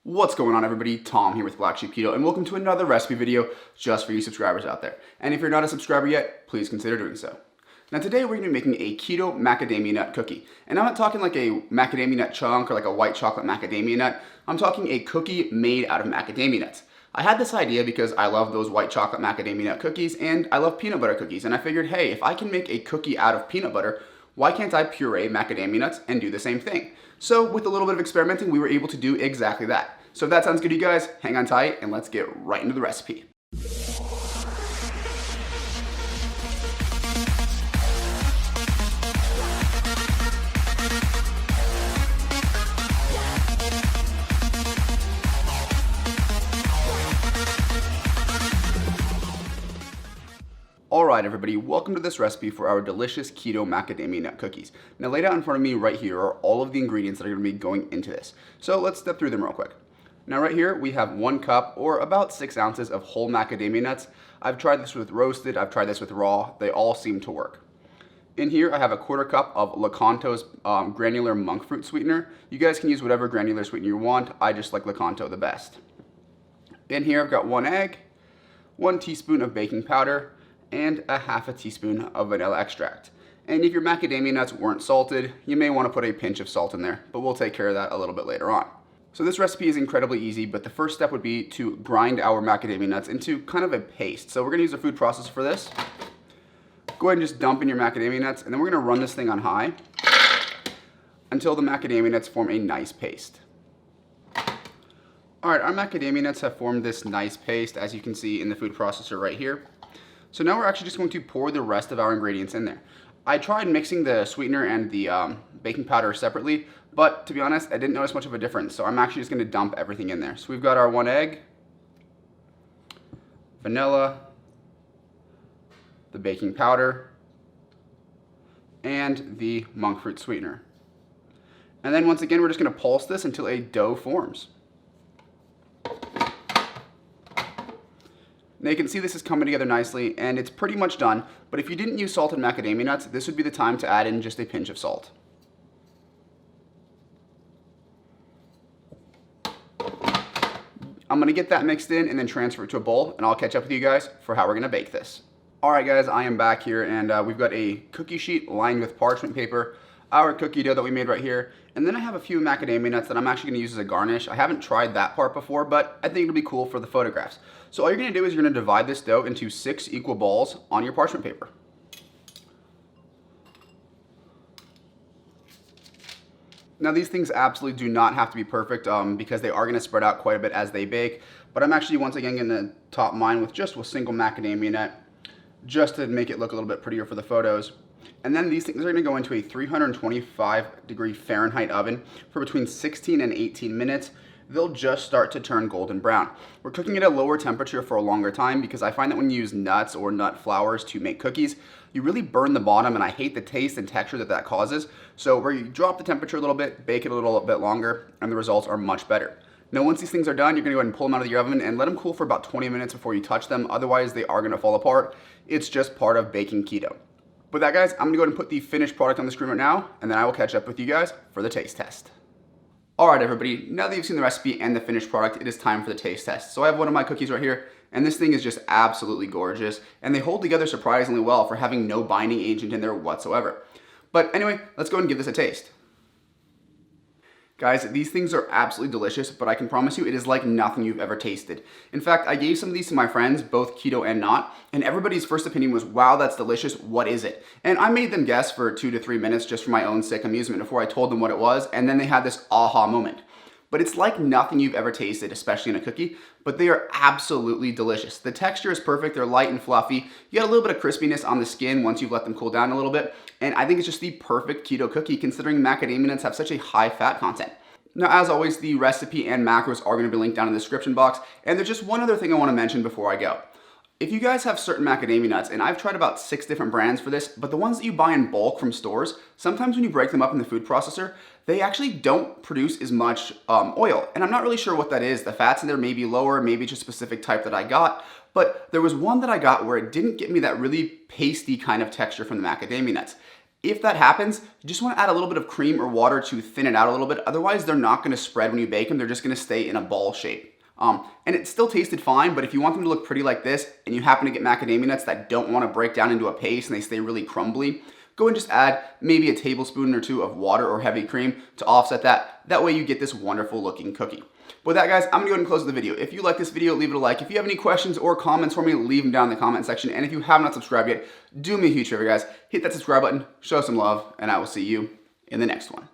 What's going on, everybody? Tom here with Black Sheep Keto, and welcome to another recipe video just for you subscribers out there. And if you're not a subscriber yet, please consider doing so. Now today we're going to be making a keto macadamia nut cookie. And I'm not talking like a macadamia nut chunk or like a white chocolate macadamia nut. I'm talking a cookie made out of macadamia nuts. I had this idea because I love those white chocolate macadamia nut cookies and I love peanut butter cookies. And I figured, hey, if I can make a cookie out of peanut butter, why can't I puree macadamia nuts and do the same thing? So with a little bit of experimenting, we were able to do exactly that. So if that sounds good to you guys, hang on tight and let's get right into the recipe. Alright everybody, welcome to this recipe for our delicious keto macadamia nut cookies. Now laid out in front of me right here are all of the ingredients that are going to be going into this. So let's step through them real quick. Now right here we have 1 cup or about 6 ounces of whole macadamia nuts. I've tried this with roasted, I've tried this with raw, they all seem to work. In here I have a 1/4 cup of Lakanto's granular monk fruit sweetener. You guys can use whatever granular sweetener you want, I just like Lakanto the best. In here I've got 1 egg, 1 teaspoon of baking powder, and a 1/2 teaspoon of vanilla extract. And if your macadamia nuts weren't salted, you may want to put a pinch of salt in there, but we'll take care of that a little bit later on. So this recipe is incredibly easy, but the first step would be to grind our macadamia nuts into kind of a paste. So we're going to use a food processor for this. Go ahead and just dump in your macadamia nuts, and then we're going to run this thing on high until the macadamia nuts form a nice paste. Alright, our macadamia nuts have formed this nice paste, as you can see in the food processor right here. So now we're actually just going to pour the rest of our ingredients in there. I tried mixing the sweetener and the baking powder separately, but to be honest, I didn't notice much of a difference. So I'm actually just going to dump everything in there. So we've got our 1 egg, vanilla, the baking powder, and the monk fruit sweetener. And then once again, we're just going to pulse this until a dough forms. Now you can see this is coming together nicely and it's pretty much done, but if you didn't use salted macadamia nuts, this would be the time to add in just a pinch of salt. I'm going to get that mixed in and then transfer it to a bowl, and I'll catch up with you guys for how we're going to bake this. Alright guys, I am back here and we've got a cookie sheet lined with parchment paper, our cookie dough that we made right here, and then I have a few macadamia nuts that I'm actually going to use as a garnish. I haven't tried that part before, but I think it'll be cool for the photographs. So all you're going to do is you're going to divide this dough into 6 equal balls on your parchment paper. Now these things absolutely do not have to be perfect because they are going to spread out quite a bit as they bake, but I'm actually once again going to top mine with just a single macadamia nut just to make it look a little bit prettier for the photos. And then these things are going to go into a 325-degree Fahrenheit oven for between 16 and 18 minutes. They'll just start to turn golden brown. We're cooking at a lower temperature for a longer time because I find that when you use nuts or nut flours to make cookies, you really burn the bottom, and I hate the taste and texture that that causes. So where you drop the temperature a little bit, bake it a little bit longer, and the results are much better. Now once these things are done, you're going to go ahead and pull them out of your oven and let them cool for about 20 minutes before you touch them. Otherwise, they are going to fall apart. It's just part of baking keto. With that guys, I'm going to go ahead and put the finished product on the screen right now, and then I will catch up with you guys for the taste test. Alright everybody, now that you've seen the recipe and the finished product, it is time for the taste test. So I have one of my cookies right here, and this thing is just absolutely gorgeous, and they hold together surprisingly well for having no binding agent in there whatsoever. But anyway, let's go ahead and give this a taste. Guys, these things are absolutely delicious, but I can promise you it is like nothing you've ever tasted. In fact, I gave some of these to my friends, both keto and not, and everybody's first opinion was, wow, that's delicious, what is it? And I made them guess for 2 to 3 minutes just for my own sick amusement before I told them what it was, and then they had this aha moment. But it's like nothing you've ever tasted, especially in a cookie, but they are absolutely delicious. The texture is perfect, they're light and fluffy. You get a little bit of crispiness on the skin once you've let them cool down a little bit, and I think it's just the perfect keto cookie considering macadamia nuts have such a high fat content. Now, as always, the recipe and macros are going to be linked down in the description box, and there's just one other thing I want to mention before I go. If you guys have certain macadamia nuts, and I've tried about 6 different brands for this, but the ones that you buy in bulk from stores, sometimes when you break them up in the food processor, they actually don't produce as much oil. And I'm not really sure what that is. The fats in there may be lower, maybe it's a specific type that I got, but there was one that I got where it didn't give me that really pasty kind of texture from the macadamia nuts. If that happens, you just want to add a little bit of cream or water to thin it out a little bit. Otherwise, they're not going to spread when you bake them. They're just going to stay in a ball shape. And it still tasted fine, but if you want them to look pretty like this and you happen to get macadamia nuts that don't want to break down into a paste and they stay really crumbly, go and just add maybe a tablespoon or two of water or heavy cream to offset that. That way you get this wonderful looking cookie. With that, guys, I'm gonna go ahead and close the video. If you like this video, leave it a like. If you have any questions or comments for me, leave them down in the comment section. And if you have not subscribed yet, do me a huge favor, guys. Hit that subscribe button, show some love, and I will see you in the next one.